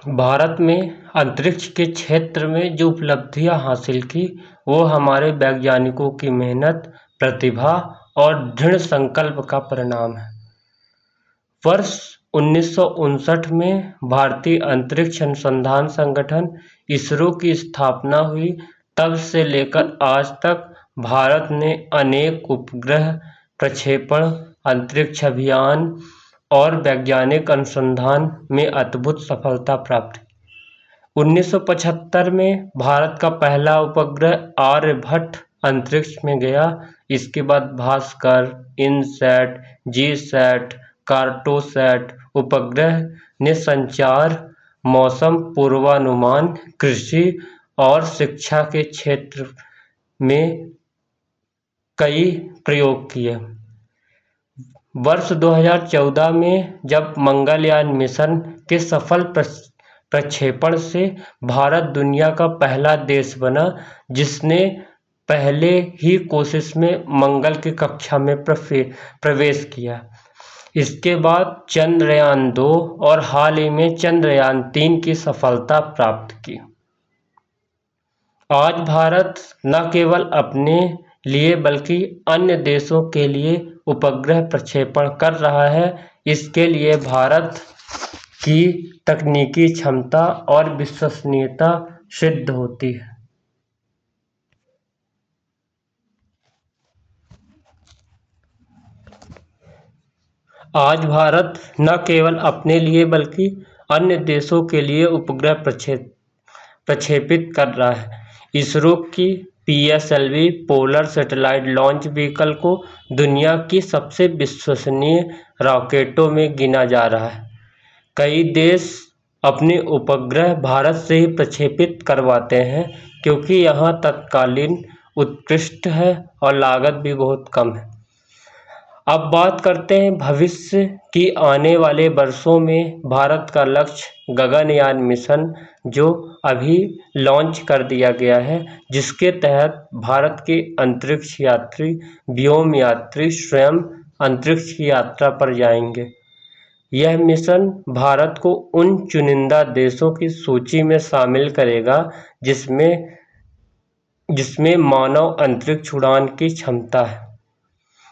भारत में अंतरिक्ष के क्षेत्र में जो उपलब्धियां हासिल की वो हमारे वैज्ञानिकों की मेहनत, प्रतिभा और दृढ़ संकल्प का परिणाम है। वर्ष 1959 में भारतीय अंतरिक्ष अनुसंधान संगठन इसरो की स्थापना हुई। तब से लेकर आज तक भारत ने अनेक उपग्रह प्रक्षेपण, अंतरिक्ष अभियान और वैज्ञानिक अनुसंधान में अद्भुत सफलता प्राप्त की। 1975 में भारत का पहला उपग्रह आर्यभट्ट अंतरिक्ष में गया। इसके बाद भास्कर, इनसैट, जीसैट, कार्टोसैट उपग्रह ने संचार, मौसम पूर्वानुमान, कृषि और शिक्षा के क्षेत्र में कई प्रयोग किए। वर्ष 2014 में जब मंगलयान मिशन के सफल प्रक्षेपण से भारत दुनिया का पहला देश बना जिसने पहले ही कोशिश में मंगल की कक्षा में प्रवेश किया। इसके बाद चंद्रयान 2 और हाल ही में चंद्रयान 3 की सफलता प्राप्त की। आज भारत न केवल अपने लिए बल्कि अन्य देशों के लिए उपग्रह प्रक्षेपण कर रहा है। इसके लिए भारत की तकनीकी क्षमता और विश्वसनीयता सिद्ध होती है। आज भारत न केवल अपने लिए बल्कि अन्य देशों के लिए उपग्रह प्रक्षेपित कर रहा है। इसरो की PSLV polar satellite launch vehicle को दुनिया की सबसे विश्वसनीय रॉकेटों में गिना जा रहा है। कई देश अपने उपग्रह भारत से ही प्रक्षेपित करवाते हैं क्योंकि यहाँ तत्कालीन उत्कृष्ट है और लागत भी बहुत कम है। अब बात करते हैं भविष्य की। आने वाले वर्षों में भारत का लक्ष्य गगनयान मिशन जो अभी लॉन्च कर दिया गया है, जिसके तहत भारत के अंतरिक्ष यात्री, व्योम यात्री स्वयं अंतरिक्ष की यात्रा पर जाएंगे। यह मिशन भारत को उन चुनिंदा देशों की सूची में शामिल करेगा जिसमें मानव अंतरिक्ष उड़ान की क्षमता है।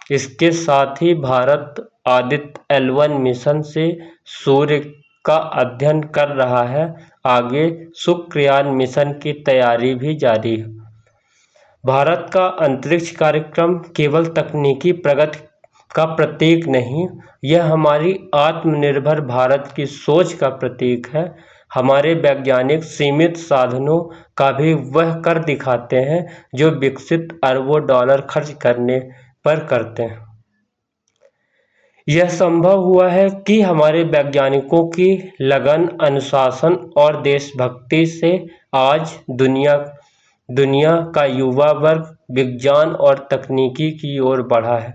इसके साथ ही भारत आदित्य L1 मिशन से सूर्य का अध्ययन कर रहा है। आगे शुक्रयान मिशन की तैयारी भी जारी है। भारत का अंतरिक्ष कार्यक्रम केवल तकनीकी प्रगति का प्रतीक नहीं, यह हमारी आत्मनिर्भर भारत की सोच का प्रतीक है। हमारे वैज्ञानिक सीमित साधनों का भी वह कर दिखाते हैं जो विकसित अरबों डॉलर खर्च करने पर करते हैं। यह संभव हुआ है कि हमारे वैज्ञानिकों की लगन, अनुशासन और देशभक्ति से आज दुनिया का युवा वर्ग विज्ञान और तकनीकी की ओर बढ़ा है।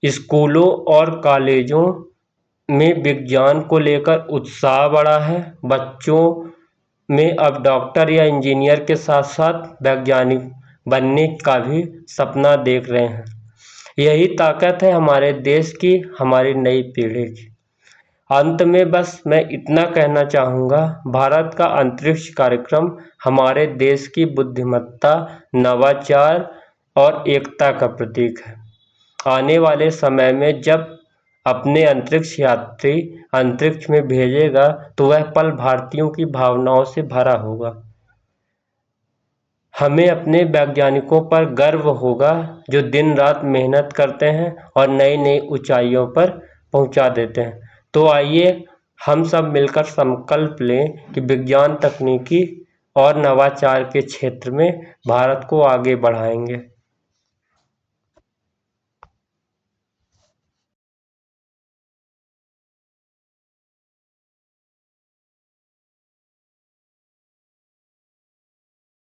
स्कूलों और कॉलेजों में विज्ञान को लेकर उत्साह बढ़ा है। बच्चों में अब डॉक्टर या इंजीनियर के साथ साथ वैज्ञानिक बनने का भी सपना देख रहे हैं। यही ताकत है हमारे देश की, हमारी नई पीढ़ी की। अंत में बस मैं इतना कहना चाहूँगा, भारत का अंतरिक्ष कार्यक्रम हमारे देश की बुद्धिमत्ता, नवाचार और एकता का प्रतीक है। आने वाले समय में जब अपने अंतरिक्ष यात्री अंतरिक्ष में भेजेगा तो वह पल भारतीयों की भावनाओं से भरा होगा। हमें अपने वैज्ञानिकों पर गर्व होगा जो दिन रात मेहनत करते हैं और नई नई ऊंचाइयों पर पहुंचा देते हैं। तो आइए हम सब मिलकर संकल्प लें कि विज्ञान, तकनीकी और नवाचार के क्षेत्र में भारत को आगे बढ़ाएंगे।